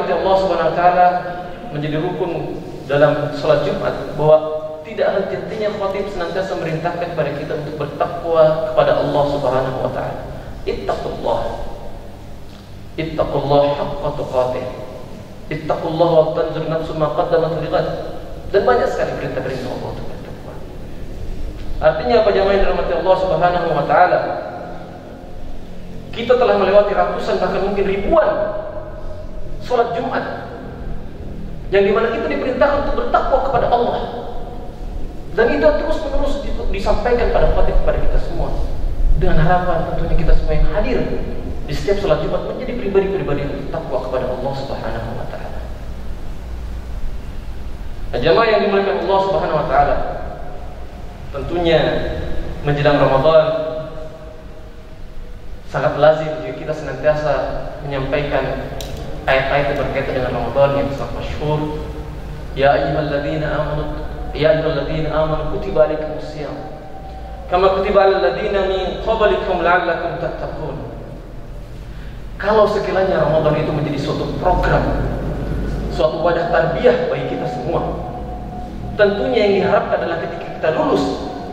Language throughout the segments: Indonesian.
dirahmati Allah Subhanahu wa taala, menjadi rukun dalam salat Jumat bahwa tidak henti-hentinya khatib senantiasa merintahkan kepada kita untuk bertakwa kepada Allah Subhanahu wa taala. Ittaqullah. Ittaqullah haqqa tuqatih. Ittaqullah wa tanzur nafsu ma qaddamat lighad. Dan banyak sekali perintah-perintah Allah untuk bertakwa. Artinya apa jemaah yang dirahmati Allah Subhanahu wa taala? Kita telah melewati ratusan bahkan mungkin ribuan salat Jumat yang dimana kita diperintahkan untuk bertakwa kepada Allah, dan itu terus-menerus disampaikan pada khatib kepada kita semua, dengan harapan tentunya kita semua yang hadir di setiap salat Jumat menjadi pribadi-pribadi yang bertakwa kepada Allah Subhanahu wa taala. Nah, jemaah yang dimuliakan Allah Subhanahu wa taala, tentunya menjelang Ramadan sangat lazim jika kita senantiasa menyampaikan ayat-ayat yang berkaitan dengan Ramadan yang sangat masyhur. Ya ayyuhalladzina amanu kutiba alaikumus shiyam kama kutiba alal ladzina min qablikum la'allakum tattaqun. Kalau sekiranya Ramadan itu menjadi suatu program, suatu wadah tarbiyah bagi kita semua, tentunya yang diharapkan adalah ketika kita lulus,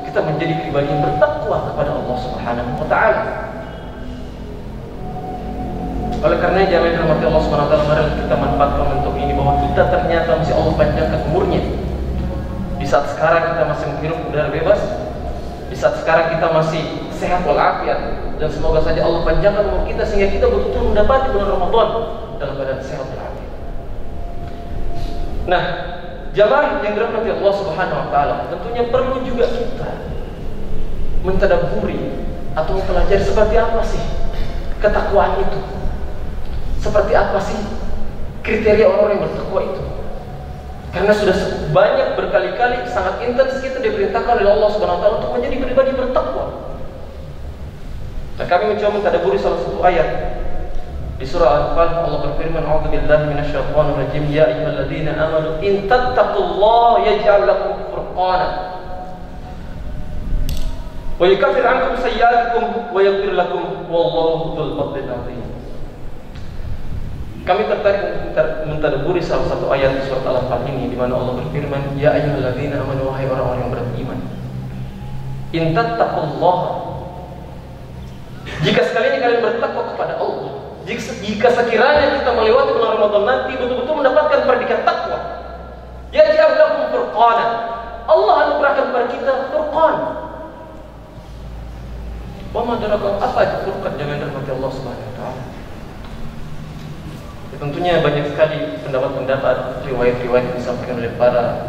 kita menjadi pribadi yang bertakwa kepada Allah Subhanahu wa taala. Oleh karena jamaah yang dirahmati Allah Subhanahu wa taala, mari kita manfaatkan untuk ini bahwa kita ternyata masih Allah panjangkan umurnya. Di saat sekarang kita masih menghirup udara bebas, di saat sekarang kita masih sehat walafiat, dan semoga saja Allah panjangkan umur kita sehingga kita betul-betul mendapati bulan Ramadan dalam keadaan sehat walafiat. Nah, jamaah yang dirahmati Allah Subhanahu wa taala, tentunya perlu juga kita mentadabburi atau mempelajari seperti apa sih ketakwaan itu. Seperti apa sih kriteria orang yang bertakwa itu? Karena sudah banyak berkali-kali sangat intens kita diperintahkan oleh Allah Subhanahu wa taala untuk menjadi pribadi bertakwa. Nah, kami mencoba mentadabburi salah satu ayat di surah Al-Anfal. Allah berfirman, "A'udzubillahi minasyaitonir rajim. Ya ayyuhalladzina amanu in tattaqullaha yaj'al lakum furqana wa yukaffir 'ankum sayyi'atikum wa yaghfir lakum wallahu dzul fadlil 'adzim." Kami tertarik mentadabburi salah satu ayat di surat Al-Anfal ini di mana Allah berfirman, "Ya ayyuhalladzina amanu, wahai orang-orang yang beriman, in tattaqullaha, jika sekalian kalian bertakwa kepada Allah, jika sekiranya kita melewati bulan Ramadan nanti betul-betul mendapatkan predikat takwa, yaj'al lakum furqana, Allah anugerahkan kepada kita furqan." Wa ma adraka, apa itu furqan? Jangan dirahmati Allah Subhanahu wa taala. Tentunya banyak sekali pendapat-pendapat, riwayat-riwayat yang disampaikan oleh para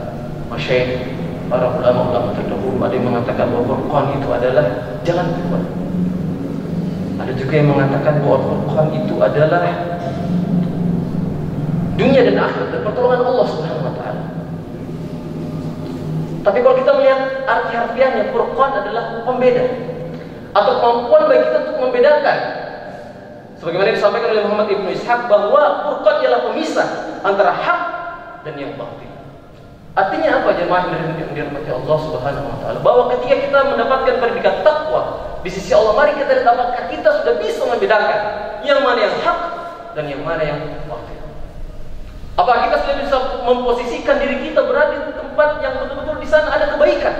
masyayikh, para ulama-ulama terdahulu. Ada yang mengatakan bahwa Furqan itu adalah jalan keluar. Ada juga yang mengatakan bahwa Furqan itu adalah dunia dan akhirat dan pertolongan Allah Subhanahu wa taala. Tapi kalau kita melihat arti harfiahnya, Furqan adalah pembeda atau kemampuan bagi kita untuk membedakan. Sebagaimana disampaikan oleh Muhammad Ibnu Ishaq bahwa Furqan ialah pemisah antara hak dan yang batil. Artinya apa jemaah yang dirahmati Allah Subhanahu wa taala? Bahwa ketika kita mendapatkan predikat takwa di sisi Allah, mari kita lihat apakah kita sudah bisa membedakan yang mana yang hak dan yang mana yang batil. Apakah kita sudah bisa memposisikan diri kita berada di tempat yang betul-betul di sana ada kebaikan,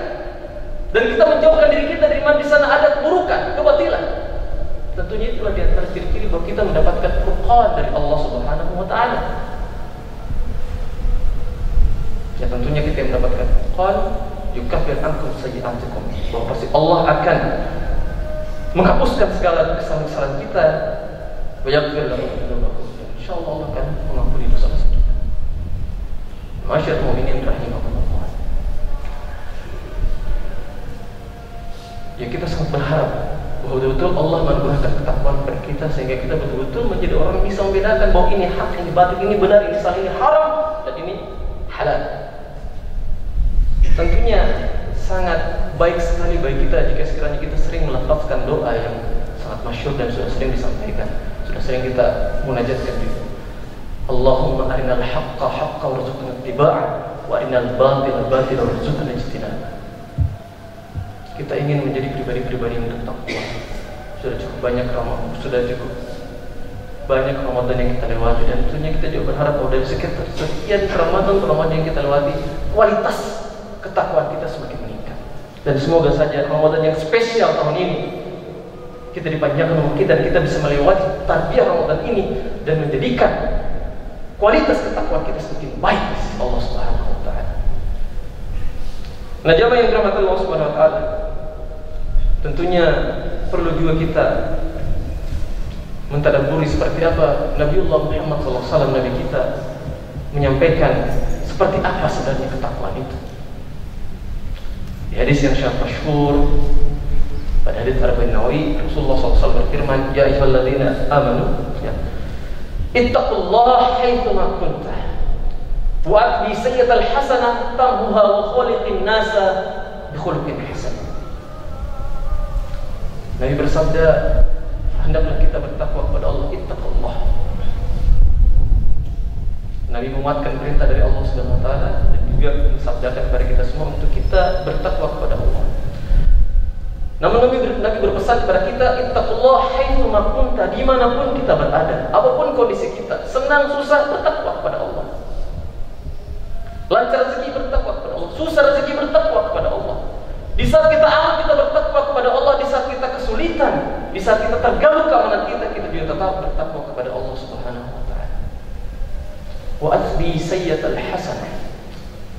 dan kita menjauhkan diri kita dari mana di sana ada keburukan, kebatilan. Tentunya itulah di antara ciri-ciri bahwa kita mendapatkan Furqan dari Allah Subhanahu wa taala. Ya, tentunya kita yang mendapatkan Furqan, yukaffir ankum sayyi'atikum, bahwa pasti Allah akan menghapuskan segala kesalahan-kesalahan kita, wa yaghfir lakum dzunubakum. Insyaallah Allah akan mengampuni dosa-dosa kita. Masyaallah mukminin rahimakumullah. Ya, kita sangat berharap bahwa betul-betul Allah menganugerahkan ketakwaan kepada kita sehingga kita betul-betul menjadi orang yang bisa membedakan bahwa ini hak, ini batil, ini benar, ini salah, ini haram, dan ini halal. Tentunya sangat baik sekali bagi kita jika sekiranya kita sering melafazkan doa yang sangat masyhur dan sudah sering disampaikan, sudah sering kita munajatkan juga. Allahumma arinal haqqa haqqa warzuqna ittiba'ah wa arinal batila batila warzuqna ijtinabah. Kita ingin menjadi pribadi-pribadi yang bertakwa. Sudah cukup banyak Ramadan, sudah cukup banyak Ramadan yang kita lewati, dan tentunya kita juga berharap bahwa dari sekian Ramadan yang kita lewati, kualitas ketakwaan kita semakin meningkat. Dan semoga saja Ramadan yang spesial tahun ini kita dipanjangkan umur kita, dan kita bisa melewati tarbiyah Ramadan ini dan menjadikan kualitas ketakwaan kita semakin baik di sisi Allah Subhanahu wa taala. Nah, jamaah yang dirahmati Allah Subhanahu wa taala, tentunya perlu juga kita mentadaburi seperti apa Nabiullah Muhammad SAW, Nabi kita, menyampaikan seperti apa sebenarnya ketakwaan itu. Di hadis yang sangat masyhur, pada hadis Arba'in Nawawi, Rasulullah SAW berfirman, ya ayyuhalladzina amanu, ya, ittaqullaha haitsuma kuntum wa atbi sayyi'atal hasanah tamhuha wa khaliqin nasa bi khuluqin hasan. Nabi bersabda, hendaklah kita bertakwa kepada Allah, ittaqullah. Nabi menguatkan perintah dari Allah Subhanahu wa taala dan juga mensabdakan kepada kita semua untuk kita bertakwa kepada Allah. Namun Nabi berpesan kepada kita, ittaqullah haitsuma kunta, dimanapun kita berada, apapun kondisi kita, senang susah, bertakwa kepada Allah. Lancar rezeki, bertakwa kepada Allah. Susah rezeki, bertakwa kepada Allah. Di saat kita aman, kita bertakwa kepada Allah. Di saat kita kesulitan, di saat kita terganggu keamanan kita juga tetap bertakwa kepada Allah Subhanahu wa taala. Wa atbi sayyi'atal hasanah.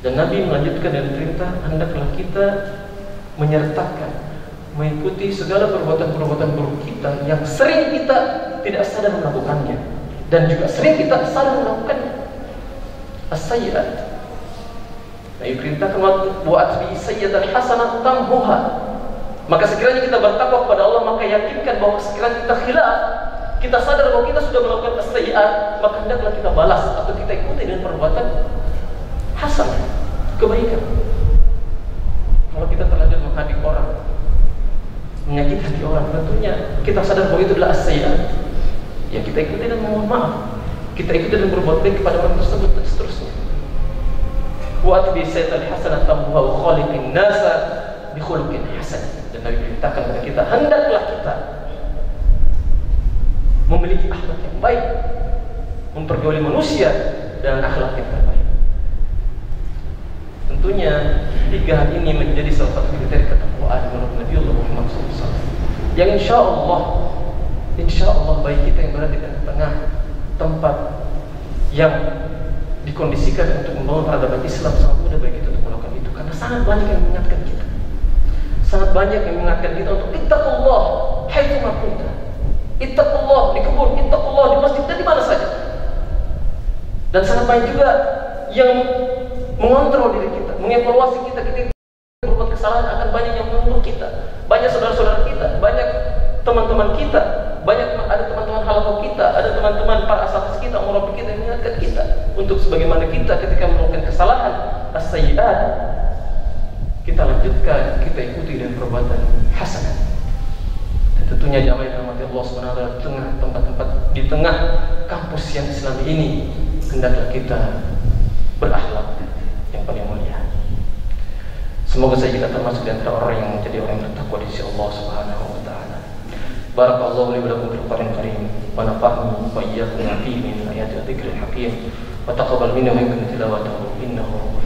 Dan Nabi melanjutkan dengan perintah, hendaklah kita menyertakan, mengikuti segala perbuatan-perbuatan buruk kita yang sering kita tidak sadar melakukannya, dan juga sering kita sadar melakukannya. As-sayyi'at. Nabi perintahkan wa atbi sayyi'atal hasanah tamhuha. Maka sekiranya kita bertakwa kepada Allah, maka yakinkan bahwa sekiranya kita khilaf, kita sadar bahwa kita sudah melakukan as-sayyi'at, maka hendaklah kita balas atau kita ikuti dengan perbuatan hasanah, kebaikan. Kalau kita terlanjur menghadik orang, menyakiti hati orang, tentunya kita sadar bahwa itu adalah as-sayyi'at, ya kita ikuti dan mohon maaf, kita ikuti dan berbuat baik kepada orang tersebut, dan seterusnya. Wa atbi sayyi'atal hasanah tamhuha wa khaliqin nasa bi khuluqin hasan. Dan Nabi perintahkan kepada kita, hendaklah kita memiliki akhlak yang baik, mempergauli manusia dengan akhlak yang terbaik. Tentunya 3 hal ini menjadi salah satu kriteria ketakwaan menurut Nabiullah Muhammad SAW, yang insya Allah baik kita yang berada di tengah tempat yang dikondisikan untuk membangun peradaban Islam, sangat mudah bagi kita untuk melakukan itu, karena sangat banyak yang mengingatkan kita. Sangat banyak yang mengingatkan kita untuk ittaqullah haitsuma kunta. Ittaqullah di kebun, ittaqullah di masjid, dan di mana saja. Dan sangat banyak juga yang mengontrol diri kita, mengevaluasi kita berbuat kesalahan, akan banyak yang mengutuk kita. Banyak saudara-saudara kita, banyak teman-teman kita, banyak ada teman-teman halaqah kita, ada teman-teman para asatidz kita, murabi kita yang mengingatkan kita untuk sebagaimana kita ketika melakukan kesalahan as-sayyi'at, kita lanjutkan, kita ikuti dengan perbuatan hasanah. Dan tentunya jamaah yang dirahmati Allah Subhanahu wa taala, di tengah tempat-tempat, di tengah kampus yang Islami ini, hendaklah kita berakhlak yang paling mulia. Semoga saja kita termasuk di antara orang yang menjadi orang yang bertakwa di sisi Allah Subhanahu wa taala. Barakallahu li wa lakum fil Qur'anil karim wa nafa'ani wa iyyakum fihi min ayati wa dzikril hakim wa taqabbal minna wa minkum tilawatahu innahu